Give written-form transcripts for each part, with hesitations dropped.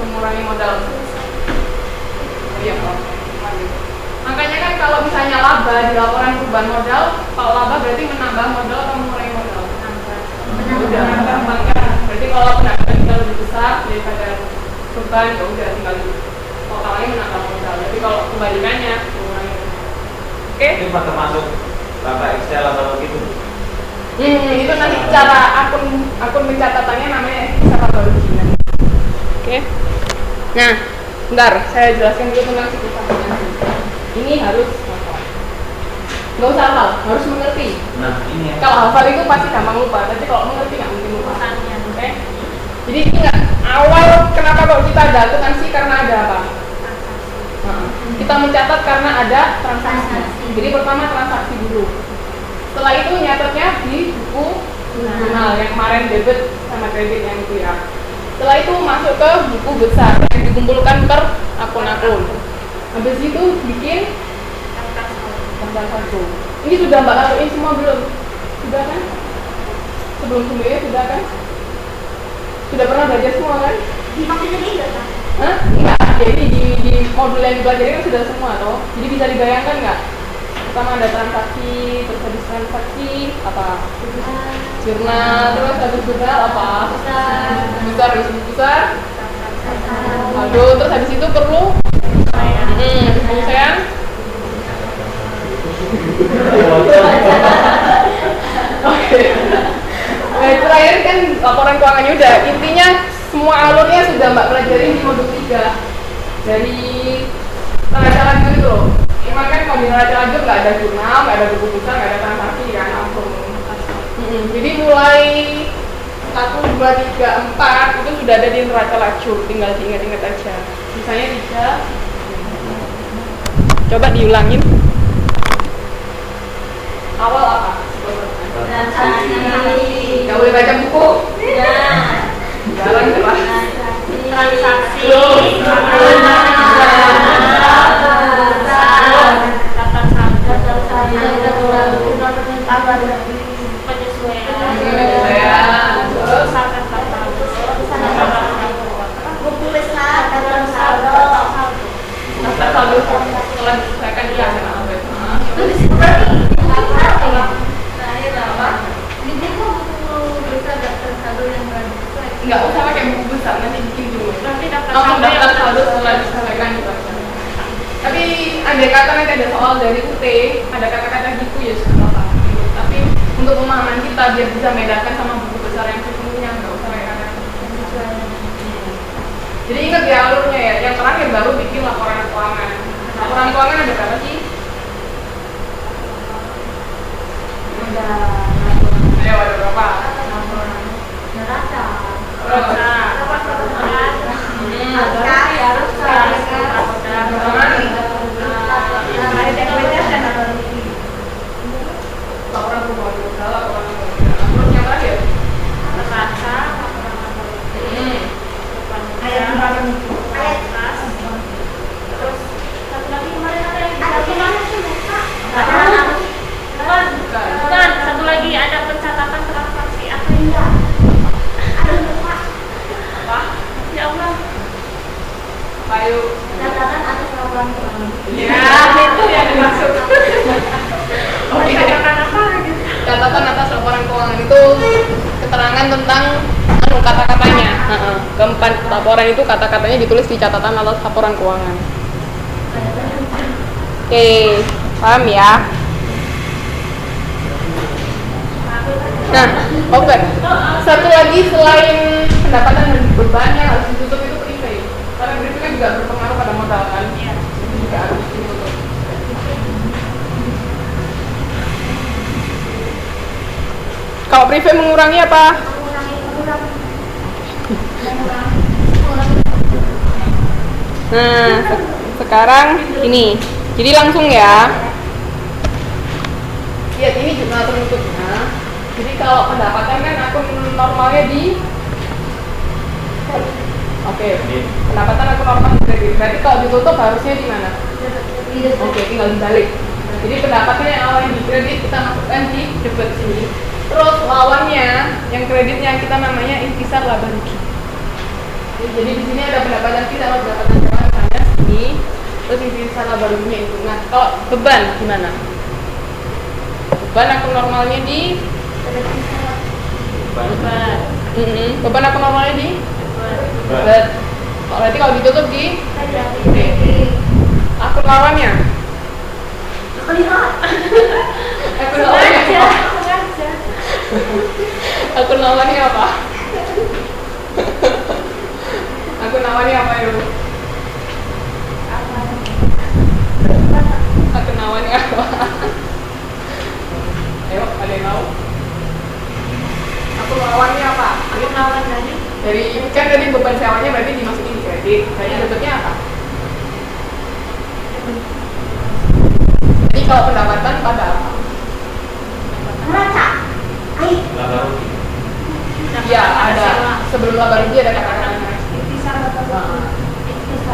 mengurangi modal. Iya, makanya kan kalau misalnya laba di laporan perubahan modal, kalau laba berarti menambah modal atau mengurangi modal? Udah, gampang kan? Berarti kalau pendapatan kita lebih besar daripada beban, ya udah tinggal totalnya menambah modal. Tapi kalau kebalikannya mengurangi modal. Oke? Ini termasuk laba Excel atau gitu? Itu nanti cara akun pencatatannya namanya metodologi. Oke. Nah, bentar, saya jelaskan dulu tentang siklus nanti. Ini harus hafal. Nggak usah hafal, harus mengerti. Nah, ini ya. Kalau hafal itu pasti gampang lupa, tapi kalau mengerti nggak mungkin lupa. Oke. Jadi ingat, awal kenapa kok kita ada akuntansi karena ada apa? Kita mencatat karena ada transaksi. Jadi pertama transaksi dulu. Setelah itu nyatetnya di buku jurnal yang kemarin debit sama kredit yang itu ya. Setelah itu masuk ke buku besar yang dikumpulkan per akun-akun. Habis itu bikin daftar saldo. Ini sudah Mbak lakuin semua belum? Sudah kan? Sebelum-sebelumnya sudah kan? Sudah pernah belajar semua kan? Di maksudnya enggak kan? Hah? Enggak, jadi di modul yang dipelajari kan sudah semua toh. Jadi bisa dibayangkan nggak? Pertama ada transaksi, terus habis transaksi apa? Jurnal, terus habis jurnal apa? Besar, habis besar. Lalu terus habis itu perlu penyelesaian. Oke. Nah, terakhir kan laporan keuangannya udah. Intinya semua alurnya sudah Mbak pelajari di modul 3 dari neraca lanjut itu loh. Emang kan kalau di neraca lanjut nggak ada jurnal, nggak ada buku besar, nggak ada transaksi kan langsung. Jadi mulai 1, 2, 3, 4 itu sudah ada di neraca lacur, tinggal diingat-ingat aja. Misalnya 3. Coba diulangin. Awal apa? Transaksi. Nggak boleh baca buku. Ya. Jalan coba. Transaksi. Saldo setelah diselesaikan dia akan apa? Itu di situ berarti nggak usah pakai buku besar, nanti bikin dulu. nanti Langsung daftar saldo setelah diselesaikan gitu aja. Tapi andai kata nanti ada soal dari UT, ada kata-kata gitu ya sudah apa. Tapi untuk pemahaman kita biar bisa membedakan sama buku besar yang sesungguhnya nggak usah pakai kata-kata. Jadi ingat ya alurnya ya. Yang terakhir baru bikin laporan keuangan. Laporan keuangan ada berapa sih? Ayo ada berapa? neraca. Laporan perubahan modal, laporan keuangan. Terus yang terakhir? Terus satu lagi kemarin ada yang bukan, satu lagi ada pencatatan transaksi apa enggak? Apa? Ya Allah. Ayo. Catatan atas laporan keuangan. Ya, itu yang dimaksud. Oke. Catatan apa gitu? Catatan atas laporan keuangan itu keterangan tentang kata-katanya. Keempat laporan itu kata-katanya ditulis di catatan atas laporan keuangan. Oke, paham ya? Nah, oke. Satu lagi selain pendapatan dan beban yang harus ditutup itu prepay. Karena prepay kan juga berpengaruh pada modal kan. Iya. Itu juga harus ditutup. Kalau prepay mengurangi apa? Nah, sekarang ini. Jadi langsung ya. Lihat ini jurnal penutupnya. Jadi kalau pendapatan kan akun normalnya di pendapatan akun normal di kredit. Berarti kalau ditutup harusnya di mana? Tinggal dibalik. Jadi pendapatannya yang awalnya di kredit kita masukkan di debit sini. Terus lawannya yang kreditnya kita namanya intisar laba rugi. Jadi di sini ada pendapatan Q sama pendapatan K misalnya segini, terus ikhtisar laba ruginya itu. Nah, kalau beban gimana? Beban akun normalnya di Beban. beban akun normalnya di Beban. berarti kalau ditutup di Kredit. akun lawannya. Lihat. Akun lawannya Sengaja. apa? Sengaja. Akun lawannya apa? Akun lawannya apa itu? Akun lawannya apa? Ayo, ada yang tahu? Akun lawannya apa? Akun lawan tadi. Dari kan tadi beban sewanya berarti dimasukin di kredit. Berarti dapatnya apa? Jadi kalau pendapatan pada apa? Laba rugi. Iya, ada. Sebelum laba rugi ada kata-kata.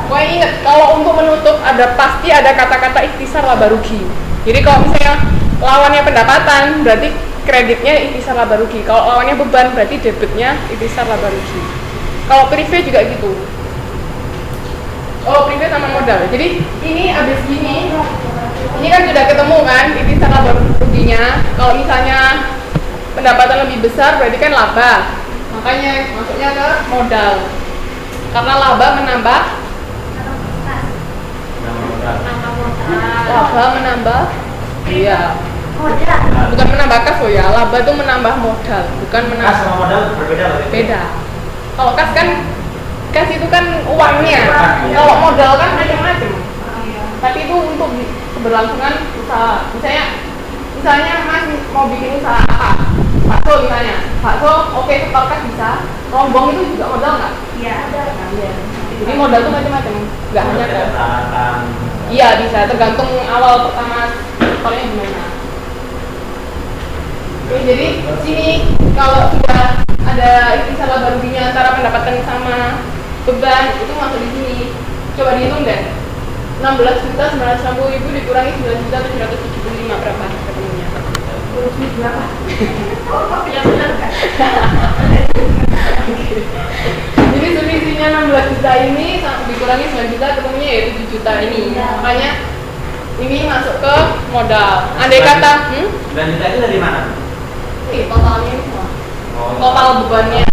Wah, ingat kalau untuk menutup ada pasti ada kata-kata ikhtisar laba rugi. Jadi kalau misalnya lawannya pendapatan berarti kreditnya ikhtisar laba rugi. Kalau lawannya beban berarti debitnya ikhtisar laba rugi. Kalau privé juga gitu. Oh, privé sama modal. Jadi ini habis gini. Ini kan sudah ketemu kan ikhtisar laba ruginya. Kalau misalnya pendapatan lebih besar berarti kan laba. Makanya masuknya ke modal. Karena laba menambah laba menambah iya bukan menambah kas loh ya, laba itu menambah modal bukan Kas menambah sama modal berbeda loh. beda. Kalau kas kan kas itu kan uangnya, kalau modal kan macam-macam, tapi itu untuk keberlangsungan usaha. Misalnya Mas mau bikin usaha apa, bakso misalnya, bakso oke, setor kas bisa, rombong itu juga modal nggak? Iya. Nah, iya. Jadi modal itu macam-macam, nggak hanya kas. Catatan. Iya bisa, tergantung awal pertama sekolahnya gimana. Oke, jadi sini kalau sudah ada ikhtisar laba ruginya antara pendapatan sama beban itu masuk di sini. Coba dihitung deh. 16.960.000 dikurangi 9.775 berapa ketemunya? Berapa? Ya benar kan? Jadi selisihnya 16 juta ini dikurangi 9 juta ketemunya yaitu 7 juta ini. Makanya ini masuk ke modal. Andai kata, 9 juta itu dari mana? ini totalnya ini semua. Total bebannya.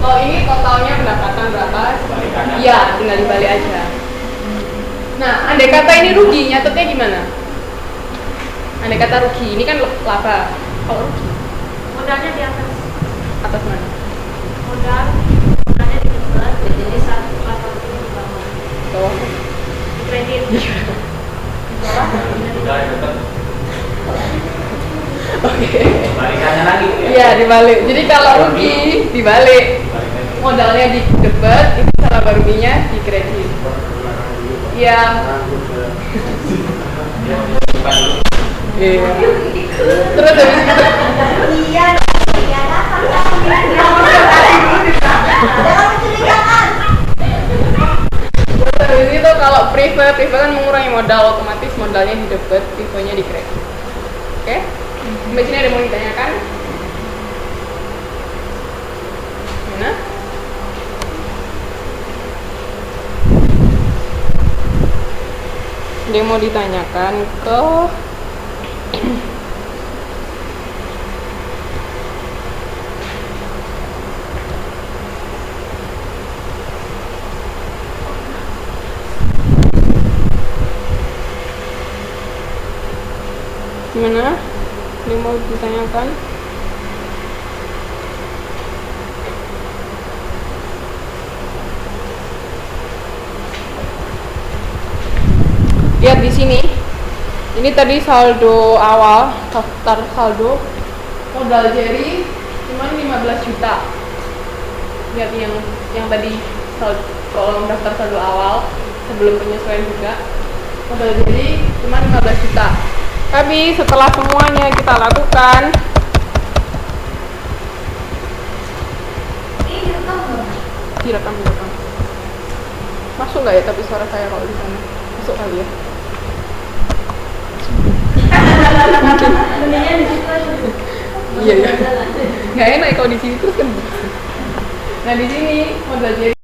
Kalau ini totalnya pendapatan berapa? Balikannya. Iya, tinggal dibalik aja. Nah, andai kata ini rugi, nyatetnya gimana? Andai kata rugi, ini kan laba. Kalau rugi, Modalnya di atas. atas mana? Modalnya di depan. Jadi satu level itu di bawah. Bawah. Di kredit. Di bawah. Udah tetap Oke. balikannya lagi tuh ya. Iya, dibalik. Jadi kalau rugi, dibalik. Balikannya. Modalnya di debit, itu salah ruginya di kredit. Iya. Bukan dulu. Iya. Terus habis itu habis itu kalau privé kan mengurangi modal, otomatis modalnya di debit, privénya di kredit. Oke? Sampai sini ada yang mau ditanyakan? Mana? Ada yang mau ditanyakan ke gimana? Ada yang mau ditanyakan? Lihat di sini. Ini tadi saldo awal, daftar saldo modal Jerry cuma 15 juta. Lihat yang tadi kolom daftar saldo awal sebelum penyesuaian juga. Modal Jerry cuma 15 juta. Tapi setelah semuanya kita lakukan, direkam. Masuk nggak ya? Tapi suara saya kalau di sana masuk kali ya. Iya ya. Nggak enak kalau di sini terus kan. Nah di sini modal Jerry